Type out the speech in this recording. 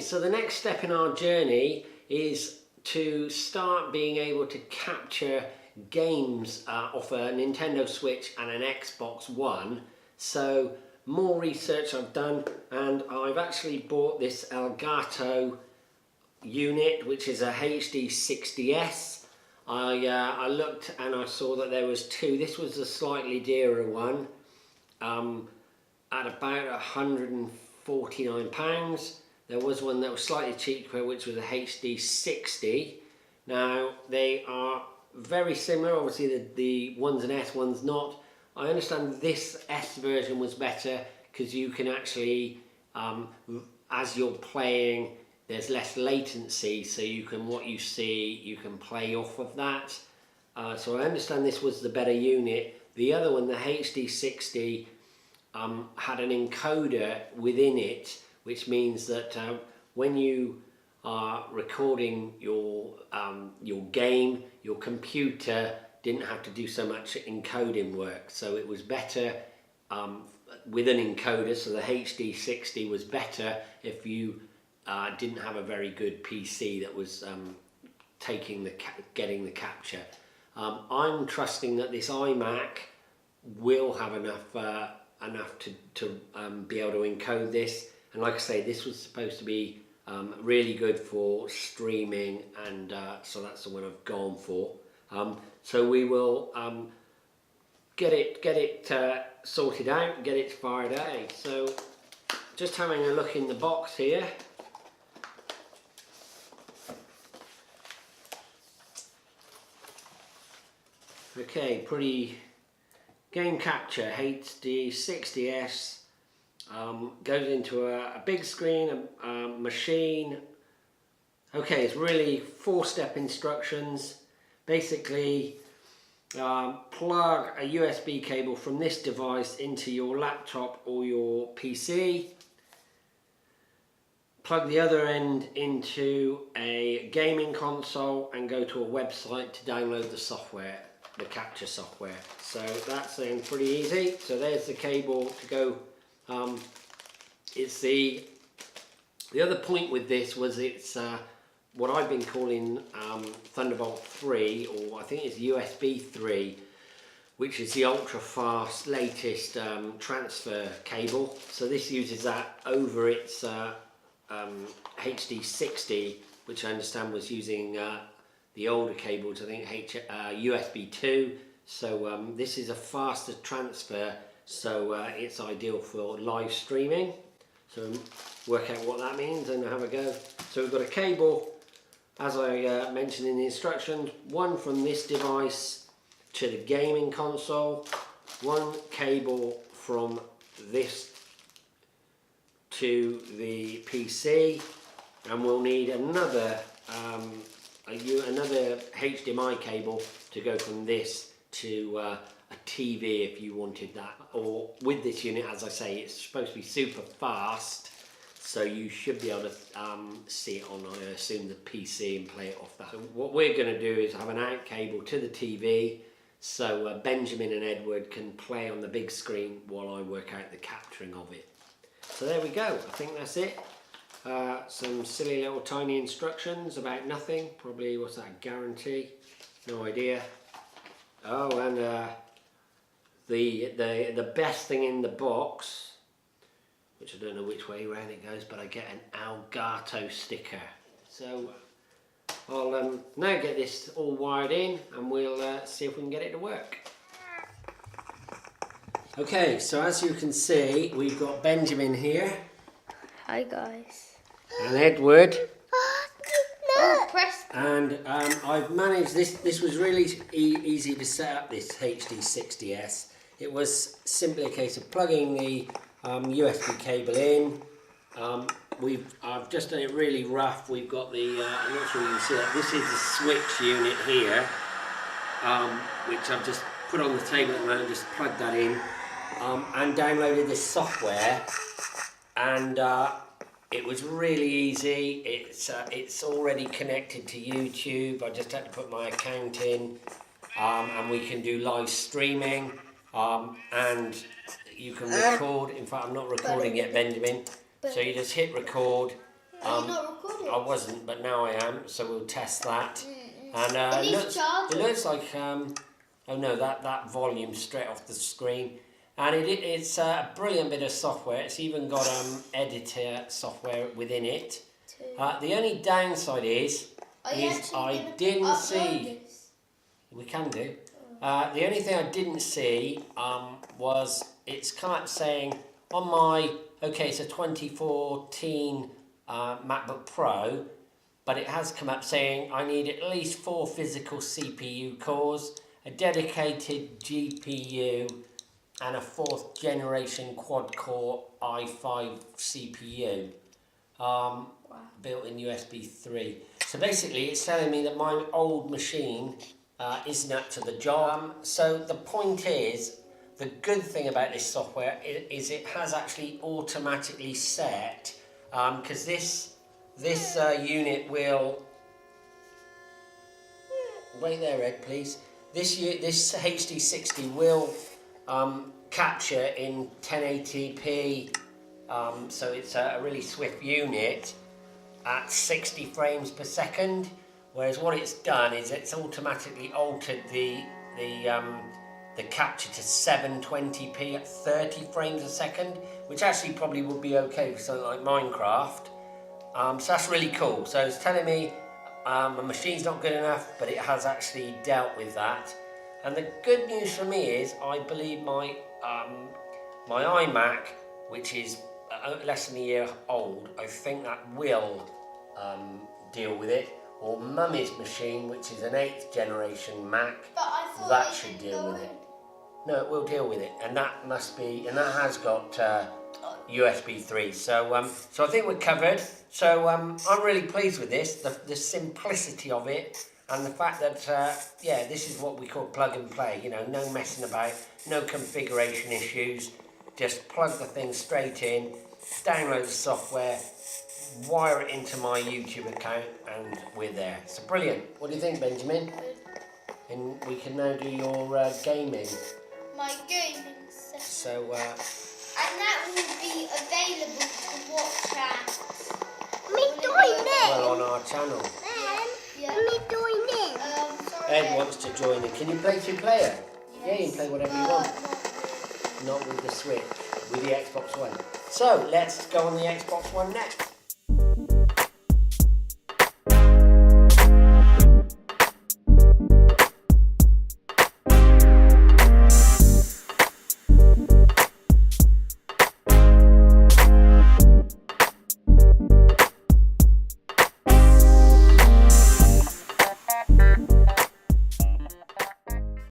so the next step in our journey is to start being able to capture games off a Nintendo Switch and an Xbox One. So more research I've done, and I've actually bought this Elgato unit, which is a HD60s. I looked and I saw that there was two. This was a slightly dearer one at about £149. There was one that was slightly cheaper, which was a HD60. Now they are very similar. Obviously the one's an S, one's not. I understand this S version was better because you can actually, as you're playing, there's less latency, so you can, what you see, you can play off of that. So I understand this was the better unit. The other one, the HD60, had an encoder within it, which means that when you are recording your game, your computer didn't have to do so much encoding work. So it was better with an encoder. So the HD60 was better if you didn't have a very good PC that was getting the capture. I'm trusting that this iMac will have enough to be able to encode this. And like I say, this was supposed to be really good for streaming, and so that's the one I've gone for. So we will get it sorted out, get it fired out. So just having a look in the box here. Okay, pretty game capture HD60s. Goes into a big screen, a machine. Okay, it's really 4-step instructions. Basically, plug a USB cable from this device into your laptop or your PC. Plug the other end into a gaming console and go to a website to download the software, the capture software. So that's pretty easy. So there's the cable to go. It's the other point with this was it's what I've been calling Thunderbolt 3, or I think it's USB 3, which is the ultra fast latest transfer cable. So this uses that over its HD60, which I understand was using the older cables, I think USB 2. So this is a faster transfer, so it's ideal for live streaming. So work out what that means and have a go. So we've got a cable, as I mentioned in the instructions, one from this device to the gaming console, one cable from this to the PC, and we'll need another HDMI cable to go from this to a TV if you wanted that. Or with this unit, as I say, it's supposed to be super fast, so you should be able to see it on, I assume, the PC and play it off that. So what we're going to do is have an out cable to the TV, so Benjamin and Edward can play on the big screen while I work out the capturing of it. So there we go, I think that's it. Some silly little tiny instructions about nothing. Probably, what's that, guarantee? No idea. Oh, and the best thing in the box, which I don't know which way around it goes, but I get an Elgato sticker. So I'll now get this all wired in, and we'll see if we can get it to work. Okay, so as you can see, we've got Benjamin here. Hi guys. And Edward. Press. And I've managed this. This was really easy to set up, this HD60s. It was simply a case of plugging the USB cable in. I've just done it really rough. We've got the, I'm not sure you can see that. This is the switch unit here, which I've just put on the table at the moment, just plugged that in, and downloaded this software. And it was really easy. It's already connected to YouTube. I just had to put my account in, and we can do live streaming, and you can record. In fact, I'm not recording yet, Benjamin. So you just hit record, Are you not recording? I wasn't, but now I am, so we'll test that. And It looks like, oh no, that volume straight off the screen. And it's a brilliant bit of software. It's even got editor software within it. The only downside is I didn't see. We can do. The only thing I didn't see was it's kind of saying on my, okay, it's a 2014 MacBook Pro, but it has come up saying I need at least 4 physical CPU cores, a dedicated GPU, and a 4th generation quad-core i5 CPU, built-in USB 3. So basically it's telling me that my old machine isn't up to the job. So the point is, the good thing about this software is it has actually automatically set, because this unit will, wait there Ed please, this HD60 will capture in 1080p, so it's a really swift unit at 60 frames per second, whereas what it's done is it's automatically altered the capture to 720p at 30 frames a second, which actually probably would be okay for something like Minecraft. So that's really cool. So it's telling me my machine's not good enough, but it has actually dealt with that. And the good news for me is I believe my iMac, which is less than a year old, I think that will deal with it. Or Mummy's machine, which is an 8th generation Mac, that should deal with it. No, it will deal with it, and that must be, and that has got USB 3. So I think we're covered. So I'm really pleased with this, the simplicity of it, and the fact that yeah, this is what we call plug and play. You know, no messing about, no configuration issues. Just plug the thing straight in, download the software, wire it into my YouTube account, and we're there. So brilliant. What do you think, Benjamin? And we can now do your gaming. My gaming session. So and that will be available to watch at. Me doing it. well, on our channel. Yeah. Me doing it. Sorry. Ed wants to join in. Can you play 2-player? Yeah, you can play whatever you want. Not with the Switch, with the Xbox One. So let's go on the Xbox One next.